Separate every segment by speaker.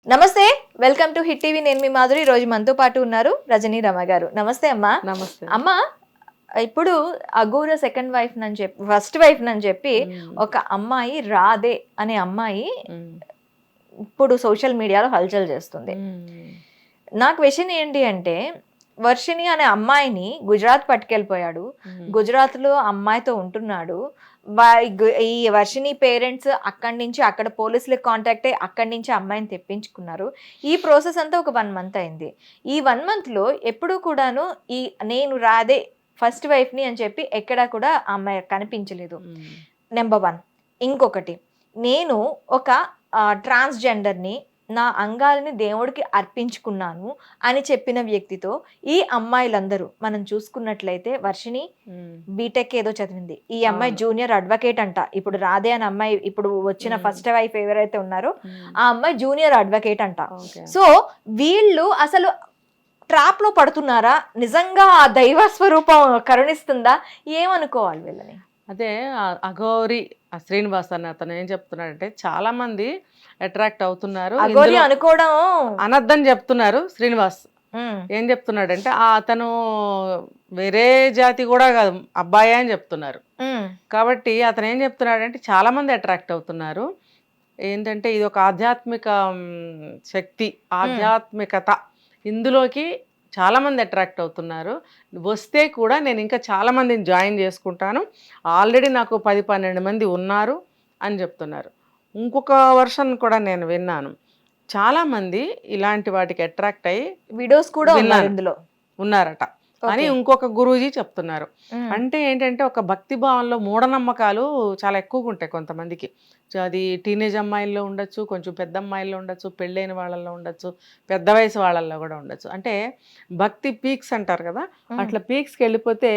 Speaker 1: నమస్తే, welcome to hit TV. నేను మీ మాధురి. ఈ రోజు మనతో పాటు ఉన్నారు రజనీ రమ గారు. నమస్తే అమ్మా.
Speaker 2: నమస్తే.
Speaker 1: అమ్మా, ఇప్పుడు అఘోర సెకండ్ వైఫ్ అని చెప్పి, ఫస్ట్ వైఫ్ అని చెప్పి ఒక అమ్మాయి రాధే అనే అమ్మాయి ఇప్పుడు సోషల్ మీడియాలో హల్చల్ చేస్తుంది. నాకు క్వశ్చన్ ఏంటి అంటే, వర్షిణి అనే అమ్మాయిని గుజరాత్ పట్టుకెళ్ళిపోయాడు. గుజరాత్లో అమ్మాయితో ఉంటున్నాడు. ఈ వర్షిణి పేరెంట్స్ అక్కడి నుంచి అక్కడ పోలీసులకు కాంటాక్ట్ అయ్యి అక్కడి నుంచి అమ్మాయిని తెప్పించుకున్నారు. ఈ ప్రాసెస్ అంతా ఒక 1 మంత్ అయింది. ఈ 1 మంత్లో ఎప్పుడూ కూడాను ఈ నేను రాదే ఫస్ట్ వైఫ్ని అని చెప్పి ఎక్కడా కూడా ఆ అమ్మాయి కనిపించలేదు. నెంబర్ 1. ఇంకొకటి, నేను ఒక ట్రాన్స్జెండర్ని, నా అంగాలని దేవుడికి అర్పించుకున్నాను అని చెప్పిన వ్యక్తితో ఈ అమ్మాయిలందరూ మనం చూసుకున్నట్లయితే, వర్షిణి బీటెక్ ఏదో చదివింది, ఈ అమ్మాయి జూనియర్ అడ్వకేట్ అంట. ఇప్పుడు రాధే అని అమ్మాయి, ఇప్పుడు వచ్చిన ఫస్ట్ వైఫ్ ఎవరైతే ఉన్నారో ఆ అమ్మాయి జూనియర్ అడ్వకేట్ అంట. సో వీళ్ళు అసలు ట్రాప్ లో పడుతున్నారా? నిజంగా ఆ దైవ స్వరూపం కరుణిస్తుందా? ఏమనుకోవాలి వీళ్ళని?
Speaker 2: అదే అఘోరి శ్రీనివాస్ అన్న అతను ఏం చెప్తున్నాడంటే, చాలా మంది అట్రాక్ట్ అవుతున్నారు,
Speaker 1: అనుకోవడం
Speaker 2: అనద్దని చెప్తున్నారు. శ్రీనివాస్ ఏం చెప్తున్నాడంటే, అతను వేరే జాతి కూడా కాదు, అబ్బాయి అని చెప్తున్నారు. కాబట్టి అతను ఏం చెప్తున్నాడంటే, చాలా మంది అట్రాక్ట్ అవుతున్నారు. ఏంటంటే ఇది ఒక ఆధ్యాత్మిక శక్తి, ఆధ్యాత్మికత, ఇందులోకి చాలామంది అట్రాక్ట్ అవుతున్నారు. వస్తే కూడా నేను ఇంకా చాలామందిని జాయిన్ చేసుకుంటాను, ఆల్రెడీ నాకు 10-12 మంది ఉన్నారు అని చెప్తున్నారు. ఇంకొక వర్షన్ కూడా నేను విన్నాను, చాలామంది ఇలాంటి వాటికి అట్రాక్ట్ అయ్యి
Speaker 1: వీడియోస్ కూడా
Speaker 2: ఉన్నారట అని ఇంకొక గురూజీ చెప్తున్నారు. అంటే ఏంటంటే, ఒక భక్తి భావంలో మూఢనమ్మకాలు చాలా ఎక్కువగా ఉంటాయి కొంతమందికి. అది టీనేజ్ అమ్మాయిల్లో ఉండొచ్చు, కొంచెం పెద్ద అమ్మాయిల్లో ఉండొచ్చు, పెళ్ళైన వాళ్ళల్లో ఉండొచ్చు, పెద్ద వయసు వాళ్ళల్లో కూడా ఉండొచ్చు. అంటే భక్తి పీక్స్ అంటారు కదా, అట్లా పీక్స్కి వెళ్ళిపోతే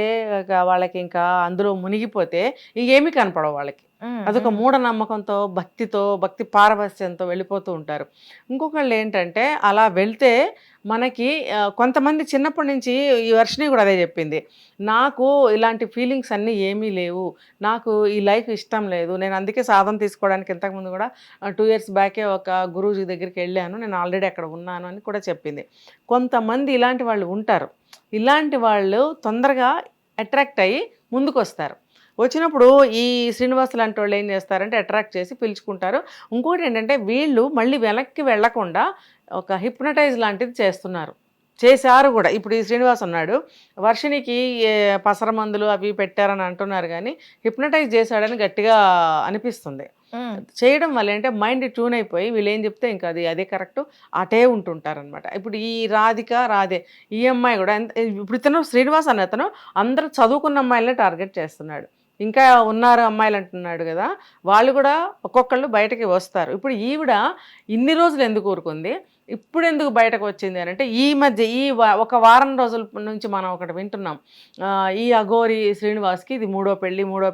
Speaker 2: వాళ్ళకి ఇంకా అందులో మునిగిపోతే ఇంకేమీ కనపడవు వాళ్ళకి. అదొక మూఢనమ్మకంతో, భక్తితో, భక్తి పారవస్యంతో వెళ్ళిపోతూ ఉంటారు. ఇంకొకళ్ళు ఏంటంటే, అలా వెళ్తే మనకి కొంతమంది చిన్నప్పటి నుంచి, ఈ వర్షిణి కూడా అదే చెప్పింది, నాకు ఇలాంటి ఫీలింగ్స్ అన్నీ ఏమీ లేవు, నాకు ఈ లైఫ్ ఇష్టం లేదు, నేను అందుకే సాధన తీసుకోవడానికి ఇంతకుముందు కూడా 2 years బ్యాకే ఒక గురూజీ దగ్గరికి వెళ్ళాను, నేను ఆల్రెడీ అక్కడ ఉన్నాను అని కూడా చెప్పింది. కొంతమంది ఇలాంటి వాళ్ళు ఉంటారు. ఇలాంటి వాళ్ళు తొందరగా అట్రాక్ట్ అయ్యి ముందుకు వస్తారు. వచ్చినప్పుడు ఈ శ్రీనివాస్ లాంటి వాళ్ళు ఏం చేస్తారంటే, అట్రాక్ట్ చేసి పిలుచుకుంటారు. ఇంకోటి ఏంటంటే, వీళ్ళు మళ్ళీ వెనక్కి వెళ్లకుండా ఒక హిప్నటైజ్ లాంటిది చేశారు కూడా. ఇప్పుడు ఈ శ్రీనివాస్ ఉన్నాడు, వర్షిణికి పసర మందులు అవి పెట్టారని అంటున్నారు, కానీ హిప్నటైజ్ చేశాడని గట్టిగా అనిపిస్తుంది. చేయడం వల్ల ఏంటంటే మైండ్ ట్యూన్ అయిపోయి వీళ్ళు ఏం చెప్తే ఇంకా అదే కరెక్ట్ అటే ఉంటుంటారనమాట. ఇప్పుడు ఈ రాధే ఈ అమ్మాయి కూడా ఇప్పుడు ఇతను శ్రీనివాస్ అనే అతను అందరూ చదువుకున్న అమ్మాయిలనే టార్గెట్ చేస్తున్నాడు. ఇంకా ఉన్నారు అమ్మాయిలు అంటున్నాడు కదా, వాళ్ళు కూడా ఒక్కొక్కళ్ళు బయటకి వస్తారు. ఇప్పుడు ఈవిడ ఇన్ని రోజులు ఎందుకు ఊరుకుంది, ఇప్పుడు ఎందుకు బయటకు వచ్చింది అని అంటే, ఈ మధ్య ఒక వారం రోజుల నుంచి మనం ఒకటి వింటున్నాం, ఈ అఘోరి శ్రీనివాస్కి ఇది మూడో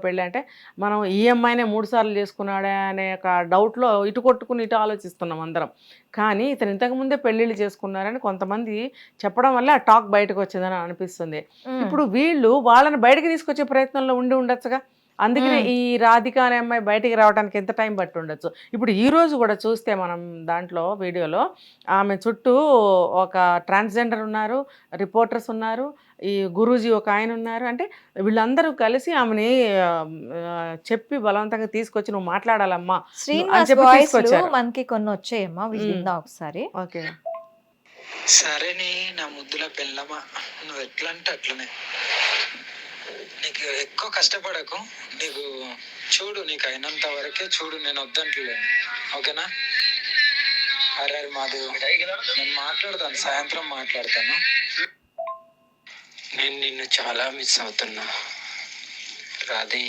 Speaker 2: పెళ్ళి అంటే, మనం ఈ అమ్మాయినే 3 సార్లు చేసుకున్నాడే అనే ఒక డౌట్లో ఇటు కొట్టుకుని ఇటు ఆలోచిస్తున్నాం అందరం. కానీ ఇతను ఇంతకుముందే పెళ్ళిళ్ళు చేసుకున్నారని కొంతమంది చెప్పడం వల్ల ఆ టాక్ బయటకు వచ్చిందని అనిపిస్తుంది. ఇప్పుడు వీళ్ళు వాళ్ళని బయటకు తీసుకొచ్చే ప్రయత్నంలో ఉండొచ్చుగా. అందుకనే ఈ రాధిక అనే అమ్మాయి బయటికి రావడానికి ఎంత టైం పట్టి ఉండొచ్చు. ఇప్పుడు ఈ రోజు కూడా చూస్తే మనం దాంట్లో వీడియోలో ఆమె చుట్టూ ఒక ట్రాన్స్జెండర్ ఉన్నారు, రిపోర్టర్స్ ఉన్నారు, ఈ గురూజీ ఒక ఆయన ఉన్నారు. అంటే వీళ్ళందరూ కలిసి ఆమెని చెప్పి బలవంతంగా తీసుకొచ్చి నువ్వు మాట్లాడాలమ్మా అని చెప్పి తీసుకొచ్చారు.
Speaker 1: మనకి కొన్ని వచ్చాయమ్మా, ఒకసారి.
Speaker 2: ఓకే,
Speaker 3: సరేనే నా ముద్దుల పెళ్ళమా, నువ్వు ఎట్లా అంటే అట్లనే, నీకు ఎక్కువ కష్టపడకు, నీకు చూడు, నీకు అయినంత వరకే చూడు, నేను వద్దంటలేను, ఓకేనా? అరే మాధవ్, నేను మాట్లాడతాను, సాయంత్రం మాట్లాడతాను. నేను నిన్ను చాలా మిస్ అవుతున్నా రాధే,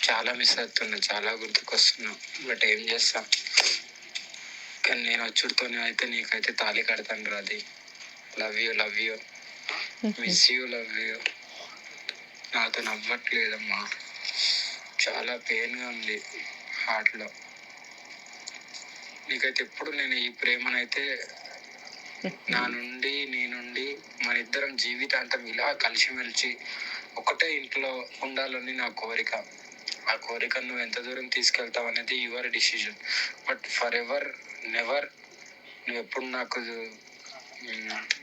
Speaker 3: చాలా మిస్ అవుతున్నా, చాలా గుర్తుకొస్తున్నా. బట్ ఏం చేస్తాం, కానీ నేను వచ్చుడుతోనే అయితే నీకైతే తాళి కడతాను Radhe. Love you miss you, love you. నాతో నవ్వట్లేదమ్మా, చాలా పెయిన్గా ఉంది హార్ట్లో. నీకైతే ఎప్పుడు నేను ఈ ప్రేమనైతే నీ నుండి మన ఇద్దరం జీవితాంతం ఇలా కలిసిమెలిసి ఒకటే ఇంట్లో ఉండాలని నా కోరిక. ఆ కోరికను నువ్వు ఎంత దూరం తీసుకెళ్తావు అనేది your decision. But for ever never నువ్వు ఎప్పుడు నాకు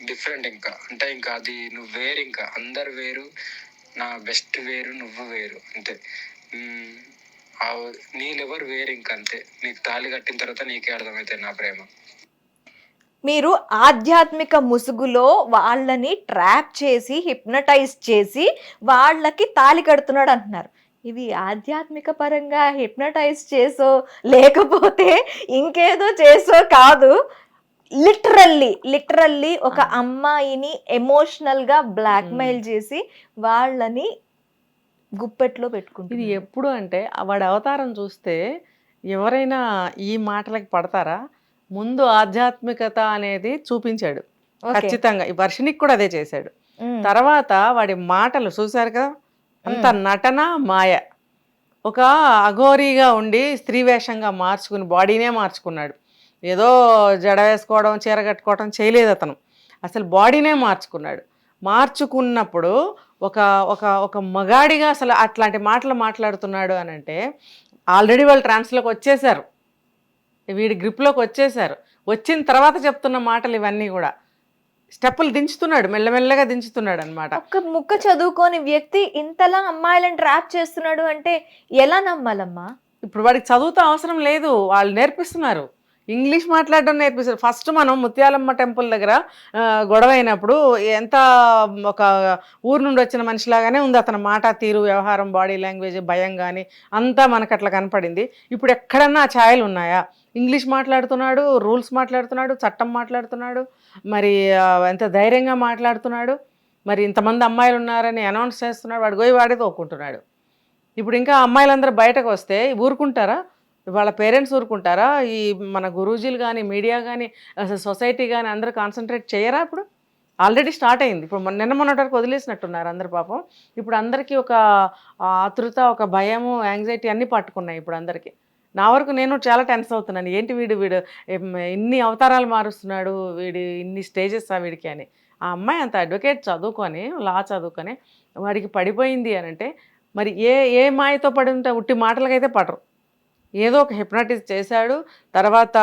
Speaker 3: డిఫరెంట్, ఇంకా అంటే ఇంకా అది నువ్వు వేరు, ఇంకా అందరు వేరు, నా బెస్ట్ వేరు, నువ్వు వేరు అంతే. నీళ్ళెవరు వేరు, ఇంకా అంతే. నీకు తాళి కట్టిన తర్వాత నీకే అర్థమవుతాయి నా ప్రేమ.
Speaker 1: మీరు ఆధ్యాత్మిక ముసుగులో వాళ్ళని ట్రాప్ చేసి హిప్నటైజ్ చేసి వాళ్ళకి తాళి కడుతున్నాడు అంటున్నారు. ఇది ఆధ్యాత్మిక పరంగా హిప్నటైజ్ చేసో లేకపోతే ఇంకేదో చేసో కాదు, లిటరల్లీ ఒక అమ్మాయిని ఎమోషనల్ గా బ్లాక్మెయిల్ చేసి వాళ్ళని గుప్పెట్లో పెట్టుకుంటుంది.
Speaker 2: ఇది ఎప్పుడు అంటే వాడి అవతారం చూస్తే ఎవరైనా ఈ మాటలకి పడతారా? ముందు ఆధ్యాత్మికత అనేది చూపించాడు ఖచ్చితంగా. ఈ వర్షినికి కూడా అదే చేశాడు. తర్వాత వాడి మాటలు చూశారు కదా, అంత నటన మాయ. ఒక అఘోరీగా ఉండి స్త్రీ వేషంగా మార్చుకుని బాడీనే మార్చుకున్నాడు. ఏదో జడ వేసుకోవడం చీర కట్టుకోవడం చేయలేదు అతను, అసలు బాడీనే మార్చుకున్నాడు. మార్చుకున్నప్పుడు ఒక ఒక ఒక మగాడిగా అసలు అట్లాంటి మాటలు మాట్లాడుతున్నాడు అని అంటే ఆల్రెడీ వాళ్ళు ట్రాన్స్లోకి వచ్చేసారు, వీడి గ్రిప్లోకి వచ్చేసారు. వచ్చిన తర్వాత చెప్తున్న మాటలు ఇవన్నీ కూడా స్టెప్పులు దించుతున్నాడు, మెల్లమెల్లగా దించుతున్నాడు అనమాట.
Speaker 1: ఒక ముక్క చదువుకోని వ్యక్తి ఇంతలా అమ్మాయిలను ట్రాప్ చేస్తున్నాడు అంటే ఎలా నమ్మాలమ్మా?
Speaker 2: ఇప్పుడు వాడికి చదువుతో అవసరం లేదు, వాళ్ళు నేర్పిస్తున్నారు, ఇంగ్లీష్ మాట్లాడడం నేర్పిస్తారు. ఫస్ట్ మనం ముత్యాలమ్మ టెంపుల్ దగ్గర గొడవ అయినప్పుడు ఎంత ఒక ఊరు నుండి వచ్చిన మనిషిలాగానే ఉంది అతని మాట తీరు, వ్యవహారం, బాడీ లాంగ్వేజ్, భయం కానీ అంతా మనకు అట్లా కనపడింది. ఇప్పుడు ఎక్కడన్నా ఆ ఛాయలు ఉన్నాయా? ఇంగ్లీష్ మాట్లాడుతున్నాడు, రూల్స్ మాట్లాడుతున్నాడు, చట్టం మాట్లాడుతున్నాడు, మరి ఎంత ధైర్యంగా మాట్లాడుతున్నాడు. మరి ఇంతమంది అమ్మాయిలు ఉన్నారని అనౌన్స్ చేస్తున్నాడు, వాడు పోయి వాడే తోకుంటున్నాడు. ఇప్పుడు ఇంకా అమ్మాయిలందరూ బయటకు వస్తే ఊరుకుంటారా? వాళ్ళ పేరెంట్స్ ఊరుకుంటారా? ఈ మన గురూజీలు కానీ, మీడియా కానీ, అసలు సొసైటీ కానీ అందరూ కాన్సన్ట్రేట్ చేయరా? ఇప్పుడు ఆల్రెడీ స్టార్ట్ అయింది. ఇప్పుడు నిన్న మొన్నటి వరకు వదిలేసినట్టున్నారు అందరు పాపం. ఇప్పుడు అందరికీ ఒక ఆతృత, ఒక భయము, యాంగ్జైటీ అన్నీ పట్టుకున్నాయి ఇప్పుడు అందరికీ. నా వరకు నేను చాలా టెన్స్ అవుతున్నాను, ఏంటి వీడు ఇన్ని అవతారాలు మారుస్తున్నాడు, వీడి ఇన్ని స్టేజెస్ వీడికి అని. ఆ అమ్మాయి అంత అడ్వకేట్ చదువుకొని, లా చదువుకొని వాడికి పడిపోయింది అని అంటే మరి ఏ మాయతో పడి ఉంటే ఉట్టి మాటలకైతే పడరు. ఏదో ఒక హిప్నటిజ్ చేశాడు, తర్వాత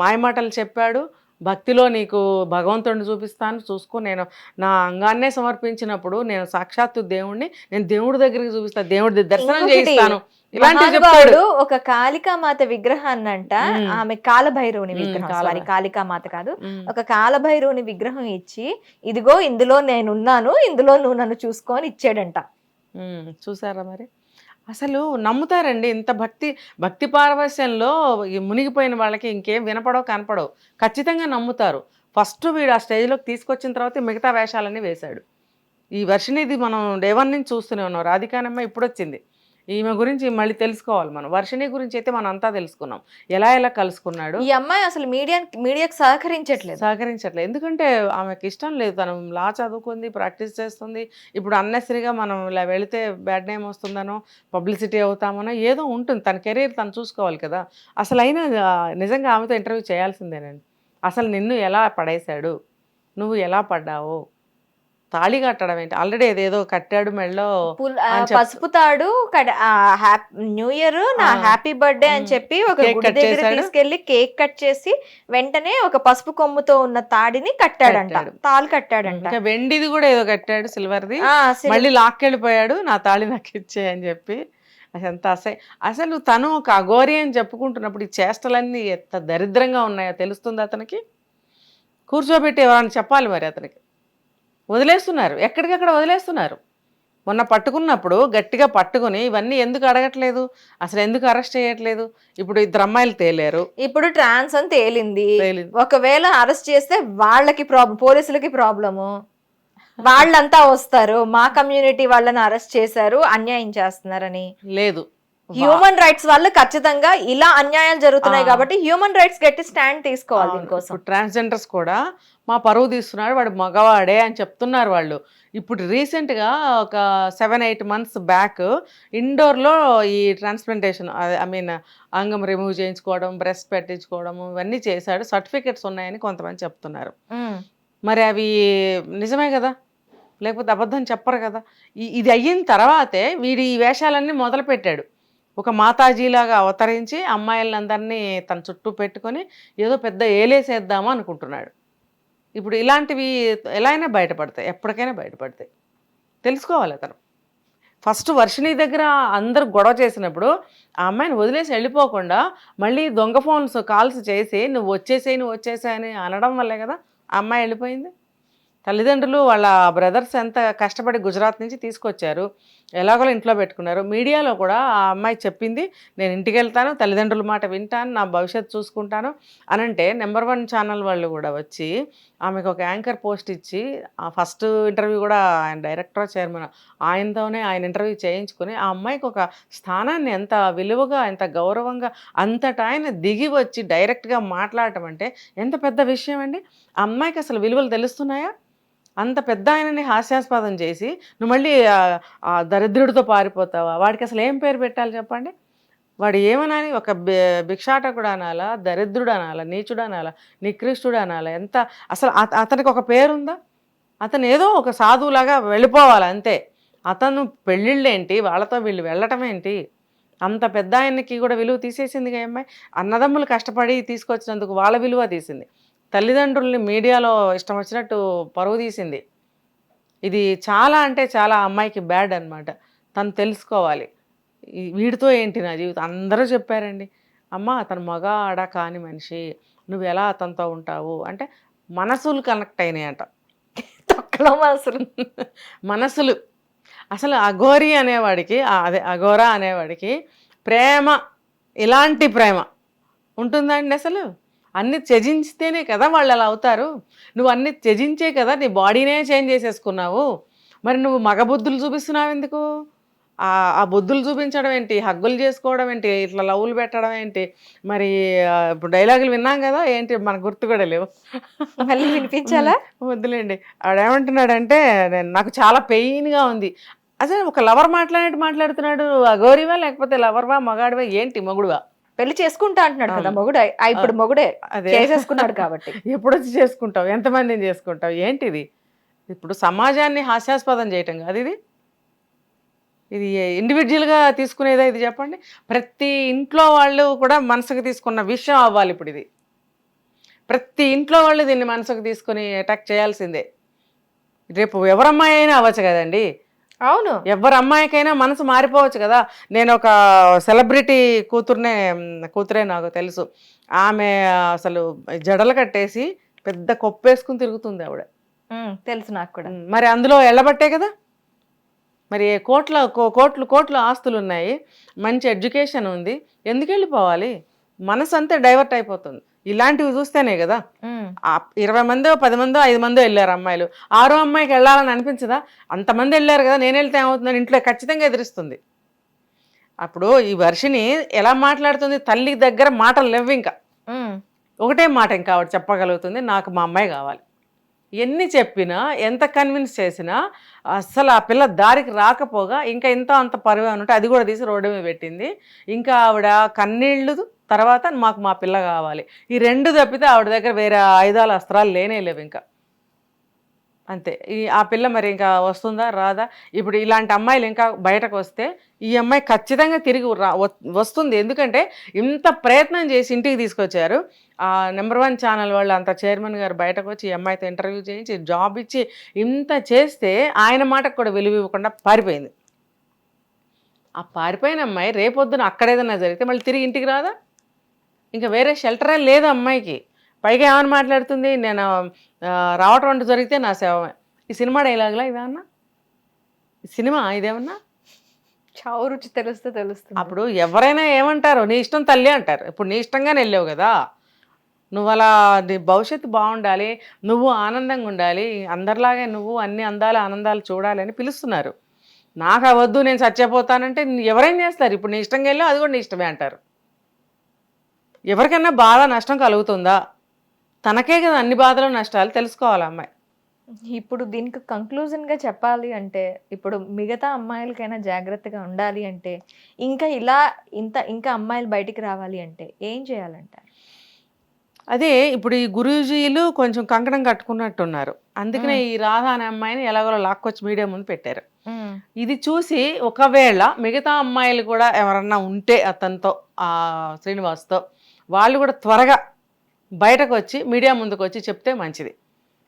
Speaker 2: మాయమాటలు చెప్పాడు, భక్తిలో నీకు భగవంతుడిని చూపిస్తాను చూసుకో, నేను నా అంగాన్నే సమర్పించినప్పుడు నేను సాక్షాత్తు దేవుణ్ణి, నేను దేవుడి దగ్గరికి చూపిస్తాను, దేవుడి దర్శనం చేయిస్తాను, ఇలాంటివి చెప్పాడు.
Speaker 1: ఒక కాళికామాత విగ్రహాన్నంట, ఆమె కాలభైరవుని విగ్రహం, సారీ కాళికామాత కాదు, ఒక కాలభైరవుని విగ్రహం ఇచ్చి ఇదిగో ఇందులో నేనున్నాను, ఇందులో నువ్వు నన్ను చూసుకొని ఇచ్చాడంట.
Speaker 2: చూసారా మరి? అసలు నమ్ముతారండి ఇంత భక్తి పారవస్యంలో మునిగిపోయిన వాళ్ళకి ఇంకేం వినపడవు కనపడవు, ఖచ్చితంగా నమ్ముతారు. ఫస్ట్ వీడు ఆ స్టేజ్లోకి తీసుకొచ్చిన తర్వాత మిగతా వేషాలన్నీ వేశాడు. ఈ వర్షినిది మనం డే 1 నుంచి చూస్తూనే ఉన్నాం. రాధికానమ్మ ఇప్పుడు వచ్చింది, ఈమె గురించి మళ్ళీ తెలుసుకోవాలి మనం. వర్షిని గురించి అయితే మనం అంతా తెలుసుకున్నాం, ఎలా కలుసుకున్నాడు.
Speaker 1: ఈ అమ్మాయి అసలు మీడియాకి సహకరించట్లేదు,
Speaker 2: ఎందుకంటే ఆమెకి ఇష్టం లేదు. తను లా చదువుకుంది, ప్రాక్టీస్ చేస్తుంది. ఇప్పుడు అన్నెసరిగా మనం ఇలా వెళితే బ్యాడ్ నేమ్ వస్తుందనో, పబ్లిసిటీ అవుతామనో ఏదో ఉంటుంది. తన కెరీర్ తను చూసుకోవాలి కదా. అసలు అయినా నిజంగా ఆమెతో ఇంటర్వ్యూ చేయాల్సిందేనండి. అసలు నిన్ను ఎలా పడేశాడు, నువ్వు ఎలా పడ్డావు, తాళి కట్టడం ఏంటి, ఆల్రెడీ ఏదేదో కట్టాడు మెళ్ళో,
Speaker 1: పసుపు తాడు, న్యూ ఇయర్ నా హ్యాపీ బర్త్డే అని చెప్పి ఒక గుడి దగ్గర తీసుకెళ్లి కేక్ కట్ చేసి వెంటనే ఒక పసుపు కొమ్ముతో ఉన్న తాడిని కట్టాడంట, తాళి కట్టాడంట.
Speaker 2: వెండిది కూడా ఏదో కట్టాడు, సిల్వర్ది, మళ్ళీ లాక్కెళ్ళిపోయాడు, నా తాళి నాకు ఇచ్చే అని చెప్పి. అసంత అసలు తను ఒక అఘోరి అని చెప్పుకుంటున్నప్పుడు ఈ చేష్టలన్నీ ఎంత దరిద్రంగా ఉన్నాయో తెలుస్తుంది అతనికి. కూర్చోబెట్టి ఎవరైనా చెప్పాలి మరి అతనికి. వదిలేస్తున్నారు, ఎక్కడికక్కడ వదిలేస్తున్నారు. మొన్న పట్టుకున్నప్పుడు గట్టిగా పట్టుకుని ఇవన్నీ ఎందుకు అడగట్లేదు, అసలు ఎందుకు అరెస్ట్ చేయట్లేదు? ఇప్పుడు 2 అమ్మాయిలు తేలారు,
Speaker 1: ఇప్పుడు ట్రాన్స్ అని తేలింది. ఒకవేళ అరెస్ట్ చేస్తే వాళ్ళకి ప్రాబ్లం, పోలీసులకి ప్రాబ్లము, వాళ్ళంతా వస్తారు మా కమ్యూనిటీ వాళ్ళని అరెస్ట్ చేశారు అన్యాయం చేస్తున్నారని.
Speaker 2: లేదు,
Speaker 1: హ్యూమన్ రైట్స్ వాళ్ళు ఖచ్చితంగా ఇలా అన్యాయాలు జరుగుతున్నాయి కాబట్టి హ్యూమన్ రైట్స్ గట్టి స్టాండ్ తీసుకోవాలి దీనికోసం.
Speaker 2: ట్రాన్స్జెండర్స్ కూడా మా పరువు తీస్తున్నాడు, వాడు మగవాడే అని చెప్తున్నారు వాళ్ళు. ఇప్పుడు రీసెంట్గా ఒక 7-8 months బ్యాక్ ఇండోర్లో ఈ ట్రాన్స్ప్లాంటేషన్, అంగం రిమూవ్ చేయించుకోవడం, బ్రెస్ట్ పెట్టించుకోవడం ఇవన్నీ చేశాడు, సర్టిఫికెట్స్ ఉన్నాయని కొంతమంది చెప్తున్నారు. మరి అవి నిజమే కదా, లేకపోతే అబద్ధం చెప్పరు కదా. ఇది అయిన తర్వాతే వీడి ఈ వేషాలన్నీ మొదలు పెట్టాడు. ఒక మాతాజీలాగా అవతరించి అమ్మాయిలందరినీ తన చుట్టూ పెట్టుకొని ఏదో పెద్ద ఏలేసేద్దామా అనుకుంటున్నాడు. ఇప్పుడు ఇలాంటివి ఎలా అయినా బయటపడతాయి, ఎప్పటికైనా బయటపడతాయి. తెలుసుకోవాలి అతను. ఫస్ట్ వర్షిణి దగ్గర అందరూ గొడవ చేసినప్పుడు ఆ అమ్మాయిని వదిలేసి వెళ్ళిపోకుండా మళ్ళీ దొంగ ఫోన్స్ కాల్స్ చేసి నువ్వు వచ్చేసేయి అని అనడం వల్లే కదా ఆ అమ్మాయి వెళ్ళిపోయింది. తల్లిదండ్రులు వాళ్ళ బ్రదర్స్ ఎంత కష్టపడి గుజరాత్ నుంచి తీసుకొచ్చారు, ఎలాగోలా ఇంట్లో పెట్టుకున్నారు. మీడియాలో కూడా ఆ అమ్మాయి చెప్పింది, నేను ఇంటికి వెళ్తాను, తల్లిదండ్రుల మాట వింటాను, నా భవిష్యత్తు చూసుకుంటాను అనంటే నెంబర్ 1 ఛానల్ వాళ్ళు కూడా వచ్చి ఆమెకు ఒక యాంకర్ పోస్ట్ ఇచ్చి ఆ ఫస్ట్ ఇంటర్వ్యూ కూడా ఆయన డైరెక్టర్ చైర్మన్ ఆయనతోనే ఆయన ఇంటర్వ్యూ చేయించుకుని ఆ అమ్మాయికి ఒక స్థానాన్ని ఎంత విలువగా ఎంత గౌరవంగా అంతటా ఆయన దిగి వచ్చి డైరెక్ట్గా మాట్లాడటం అంటే ఎంత పెద్ద విషయం అండి. ఆ అమ్మాయికి అసలు విలువలు తెలుస్తున్నాయా? అంత పెద్ద ఆయనని హాస్యాస్పదం చేసి నువ్వు మళ్ళీ ఆ దరిద్రుడితో పారిపోతావా? వాడికి అసలు ఏం పేరు పెట్టాలి చెప్పండి? వాడు ఏమనాలి? ఒక భిక్షాటకుడు అనాలా, దరిద్రుడు అనాలా, నీచుడు అనాలా, నికృష్టుడు అనాలా? ఎంత అసలు అతనికి ఒక పేరుందా? అతను ఏదో ఒక సాధువులాగా వెళ్ళిపోవాలి అంతే. అతను పెళ్ళిళ్ళేంటి, వాళ్ళతో వీళ్ళు వెళ్ళటం ఏంటి? అంత పెద్ద ఆయనకి కూడా విలువ తీసేసిందిగా అమ్మాయి. అన్నదమ్ములు కష్టపడి తీసుకొచ్చినందుకు వాళ్ళ విలువ తీసింది. తల్లిదండ్రుల్ని మీడియాలో ఇష్టం వచ్చినట్టు పరువు తీసింది. ఇది చాలా అంటే చాలా అమ్మాయికి బ్యాడ్ అనమాట. తను తెలుసుకోవాలి, వీడితో ఏంటి నా జీవితం. అందరూ చెప్పారండి, అమ్మ అతను మగ ఆడ కాని మనిషి, నువ్వు ఎలా అతనితో ఉంటావు అంటే మనసులు కనెక్ట్ అయినాయంట.
Speaker 1: తొక్కలో
Speaker 2: మనసులు అసలు అఘోరి అనేవాడికి అదే అఘోరా అనేవాడికి ప్రేమ, ఇలాంటి ప్రేమ ఉంటుందండి అసలు? అన్ని త్యజించితేనే కదా వాళ్ళు అలా అవుతారు. నువ్వు అన్ని త్యజించే కదా నీ బాడీనే చేంజ్ చేసేసుకున్నావు. మరి నువ్వు మగ బుద్ధులు చూపిస్తున్నావు ఎందుకు? ఆ బుద్ధులు చూపించడం ఏంటి, హగ్గులు చేసుకోవడం ఏంటి, ఇట్లా లవ్వులు పెట్టడం ఏంటి? మరి ఇప్పుడు డైలాగులు విన్నాం కదా, ఏంటి మనకు గుర్తు కూడా లేవు,
Speaker 1: మళ్ళీ వినిపించాలా?
Speaker 2: వద్దులేండి. ఆడేమంటున్నాడంటే నాకు చాలా పెయిన్గా ఉంది. అసలు ఒక లవర్ మాట్లాడినట్టు మాట్లాడుతున్నాడు. అఘోరివా లేకపోతే లవర్వా, మగాడివా, ఏంటి మొగుడువా?
Speaker 1: పెళ్లి చేసుకుంటా అంటున్నాడు కదా మొగుడే. ఇప్పుడు మొగుడే
Speaker 2: అదే
Speaker 1: చేసేసుకున్నాడు కాబట్టి.
Speaker 2: ఎప్పుడు వచ్చి చేసుకుంటావు, ఎంతమందిని చేసుకుంటావు, ఏంటిది? ఇప్పుడు సమాజాన్ని హాస్యాస్పదం చేయటం కాదు ఇది. ఇది ఇండివిజువల్గా తీసుకునేదా ఇది చెప్పండి? ప్రతి ఇంట్లో వాళ్ళు కూడా మనసుకు తీసుకున్న విషయం అవ్వాలి ఇప్పుడు ఇది. ప్రతి ఇంట్లో వాళ్ళు దీన్ని మనసుకు తీసుకుని అటాక్ చేయాల్సిందే. రేపు ఎవరమ్మాయి అయినా అవ్వచ్చు కదండి.
Speaker 1: అవును,
Speaker 2: ఎవరి అమ్మాయికైనా మనసు మారిపోవచ్చు కదా. నేను ఒక సెలబ్రిటీ కూతురే నాకు తెలుసు. ఆమె అసలు జడలు కట్టేసి పెద్ద కొప్పేసుకుని తిరుగుతుంది ఆవిడ.
Speaker 1: తెలుసు నాకు కూడా.
Speaker 2: మరి అందులో ఎళ్ళబట్టే కదా. మరి కోట్లు ఆస్తులు ఉన్నాయి, మంచి ఎడ్యుకేషన్ ఉంది, ఎందుకు వెళ్ళిపోవాలి? మనసు అంతే డైవర్ట్ అయిపోతుంది. ఇలాంటివి చూస్తేనే కదా. 20 మందో 10 మందో 5 మందో వెళ్ళారు అమ్మాయిలు, 6వ అమ్మాయికి వెళ్ళాలని అనిపించదా? అంతమంది వెళ్ళారు కదా, నేను వెళ్తే ఏమవుతుందని ఇంట్లో ఖచ్చితంగా ఎదురుస్తుంది. అప్పుడు ఈ వర్షిని ఎలా మాట్లాడుతుంది? తల్లి దగ్గర మాటలు లేవు ఇంకా. ఒకటే మాట ఇంకా ఆవిడ చెప్పగలుగుతుంది, నాకు మా అమ్మాయి కావాలి. ఎన్ని చెప్పినా ఎంత కన్విన్స్ చేసినా అస్సలు ఆ పిల్ల దారికి రాకపోగా ఇంకా అంత పరువు ఉంటే అది కూడా తీసి రోడ్డు మీద పెట్టింది. ఇంకా ఆవిడ కన్నీళ్ళు తర్వాత మాకు మా పిల్ల కావాలి, ఈ 2 తప్పితే ఆవిడ దగ్గర వేరే ఆయుధాలు అస్త్రాలు లేవు ఇంకా. అంతే. ఆ పిల్ల మరి ఇంకా వస్తుందా రాదా? ఇప్పుడు ఇలాంటి అమ్మాయిలు ఇంకా బయటకు వస్తే ఈ అమ్మాయి ఖచ్చితంగా తిరిగి వస్తుంది. ఎందుకంటే ఇంత ప్రయత్నం చేసి ఇంటికి తీసుకొచ్చారు. నెంబర్ 1 ఛానల్ వాళ్ళు అంత చైర్మన్ గారు బయటకు వచ్చి ఈ అమ్మాయితో ఇంటర్వ్యూ చేయించి జాబ్ ఇచ్చి ఇంత చేస్తే ఆయన మాటకు కూడా విలువ ఇవ్వకుండా పారిపోయింది. ఆ పారిపోయిన అమ్మాయి రేపొద్దున అక్కడేదన్నా జరిగితే మళ్ళీ తిరిగి ఇంటికి రాదా? ఇంకా వేరే షెల్టరే లేదు అమ్మాయికి. పైగా ఏమని మాట్లాడుతుంది, నేను రావటం అంటూ జరిగితే నా సేవమే. ఈ సినిమా డైలాగులా ఇదేమన్నా? సినిమా ఇదేమన్నా?
Speaker 1: చావు రుచి తెలిస్తే తెలుస్తుంది.
Speaker 2: అప్పుడు ఎవరైనా ఏమంటారు, నీ ఇష్టం తల్లి అంటారు. ఇప్పుడు నీ ఇష్టంగానే వెళ్ళావు కదా, నువ్వు అలా నీ భవిష్యత్తు బాగుండాలి, నువ్వు ఆనందంగా ఉండాలి, అందరిలాగే నువ్వు అన్ని ఆనందాలు చూడాలని పిలుస్తున్నారు. నాకు అవద్దు, నేను చచ్చిపోతానంటే ఎవరైనా చేస్తారు. ఇప్పుడు నీ ఇష్టంగా వెళ్ళావు, అది కూడా నీ ఇష్టమే అంటారు. ఎవరికైనా బాధ నష్టం కలుగుతుందా? తనకే కదా అన్ని బాధలు నష్టాలు. తెలుసుకోవాలి అమ్మాయి.
Speaker 1: ఇప్పుడు దీనికి కంక్లూజన్గా చెప్పాలి అంటే, ఇప్పుడు మిగతా అమ్మాయిలకైనా జాగ్రత్తగా ఉండాలి అంటే, ఇంకా అమ్మాయిలు బయటికి రావాలి అంటే ఏం చేయాలంటారు?
Speaker 2: అదే ఇప్పుడు ఈ గురూజీలు కొంచెం కంకణం కట్టుకున్నట్టున్నారు. అందుకనే ఈ రాధ అనే అమ్మాయిని ఎలాగోలా లాక్కొచ్చి మీడియా ముందు పెట్టారు. ఇది చూసి ఒకవేళ మిగతా అమ్మాయిలు కూడా ఎవరన్నా ఉంటే అతనితో ఆ శ్రీనివాస్తో, వాళ్ళు కూడా త్వరగా బయటకు వచ్చి మీడియా ముందుకు వచ్చి చెప్తే మంచిది.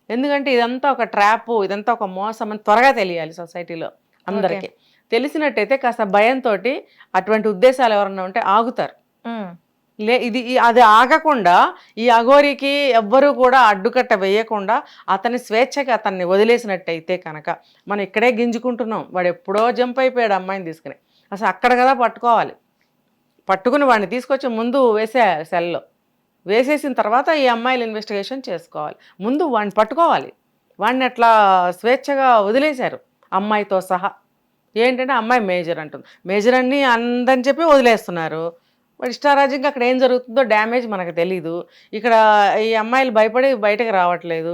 Speaker 2: ఎందుకంటే ఇదంతా ఒక ట్రాప్, ఇదంతా ఒక మోసం అని త్వరగా తెలియాలి సొసైటీలో అందరికీ. తెలిసినట్టయితే కాస్త భయంతో అటువంటి ఉద్దేశాలు ఎవరన్నా ఉంటే ఆగుతారు. అది ఆగకుండా ఈ అఘోరికి ఎవ్వరూ కూడా అడ్డుకట్ట వేయకుండా అతని స్వేచ్ఛకి అతన్ని వదిలేసినట్టయితే కనుక మనం ఇక్కడే గింజుకుంటున్నాం. వాడు ఎప్పుడో జంప్ అయిపోయాడు అమ్మాయిని తీసుకుని. అసలు అక్కడ కదా పట్టుకోవాలి. పట్టుకుని వాడిని తీసుకొచ్చి ముందు వేసేయాలి సెల్లో. వేసేసిన తర్వాత ఈ అమ్మాయిలు ఇన్వెస్టిగేషన్ చేసుకోవాలి. ముందు వాడిని పట్టుకోవాలి. వాడిని అట్లా స్వేచ్ఛగా వదిలేశారు అమ్మాయితో సహా. ఏంటంటే అమ్మాయి మేజర్ అంటుంది, మేజర్ అన్నీ అందని చెప్పి వదిలేస్తున్నారు. వాడు ఇష్టారాజ్యంగా అక్కడ ఏం జరుగుతుందో డ్యామేజ్ మనకు తెలీదు. ఇక్కడ ఈ అమ్మాయిలు భయపడి బయటకు రావట్లేదు.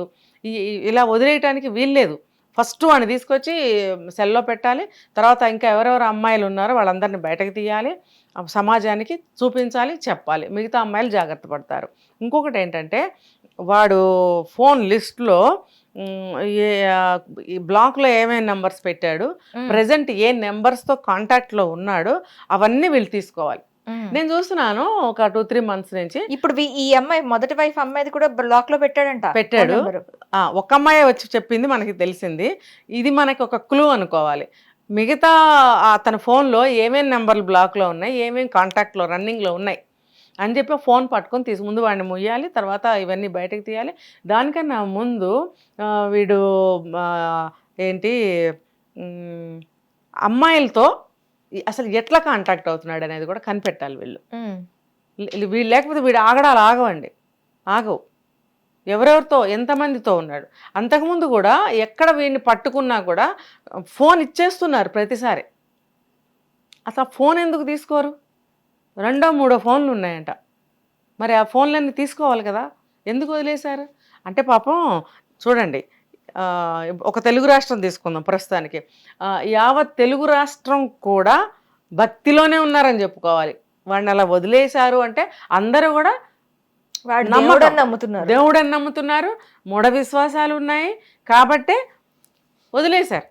Speaker 2: ఇలా వదిలేయటానికి వీల్లేదు. ఫస్ట్ వాడిని తీసుకొచ్చి సెల్లో పెట్టాలి. తర్వాత ఇంకా ఎవరెవరు అమ్మాయిలు ఉన్నారో వాళ్ళందరినీ బయటకు తీయాలి, సమాజానికి చూపించాలి, చెప్పాలి. మిగతా అమ్మాయిలు జాగ్రత్త పడతారు. ఇంకొకటి ఏంటంటే వాడు ఫోన్ లిస్ట్లో ఈ బ్లాక్లో ఏమేమి నెంబర్స్ పెట్టాడు, ప్రజెంట్ ఏ నెంబర్స్తో కాంటాక్ట్లో ఉన్నాడు, అవన్నీ వీళ్ళు తీసుకోవాలి. నేను చూస్తున్నాను ఒక 2-3 months నుంచి.
Speaker 1: ఇప్పుడు ఈ అమ్మాయి మొదటి వైఫ్ అమ్మాయిది కూడా బ్లాక్ లో పెట్టాడు.
Speaker 2: ఒక అమ్మాయి వచ్చి చెప్పింది, మనకి తెలిసింది. ఇది మనకి ఒక క్లూ అనుకోవాలి. మిగతా అతని ఫోన్లో ఏమేమి నెంబర్లు బ్లాక్లో ఉన్నాయి, ఏమేమి కాంటాక్ట్లో రన్నింగ్లో ఉన్నాయి అని చెప్పి ఫోన్ పట్టుకొని ముందు వాడిని ముయ్యాలి, తర్వాత ఇవన్నీ బయటకు తీయాలి. దానికన్నా ముందు వీడు ఏంటి అమ్మాయిలతో అసలు ఎట్లా కాంటాక్ట్ అవుతున్నాడు అనేది కూడా కనిపెట్టాలి వీళ్ళు. వీళ్ళు లేకపోతే వీడు ఆగవండి, ఆగవు. ఎవరెవరితో ఎంతమందితో ఉన్నాడు. అంతకుముందు కూడా ఎక్కడ వీడిని పట్టుకున్నా కూడా ఫోన్ ఇచ్చేస్తున్నారు ప్రతిసారి. అసలు ఫోన్ ఎందుకు తీసుకోరు? 2-3 ఫోన్లు ఉన్నాయంట. మరి ఆ ఫోన్లన్నీ తీసుకోవాలి కదా, ఎందుకు వదిలేశారు? అంటే పాపం చూడండి, ఒక తెలుగు రాష్ట్రం తీసుకుందాం ప్రస్తుతానికి. యావత్ తెలుగు రాష్ట్రం కూడా భక్తిలోనే ఉన్నారని చెప్పుకోవాలి. వాడిని అలా వదిలేశారు అంటే అందరూ కూడా దేవుడని నమ్ముతున్నారు, మూఢ విశ్వాసాలు ఉన్నాయి కాబట్టే వదిలేశారు.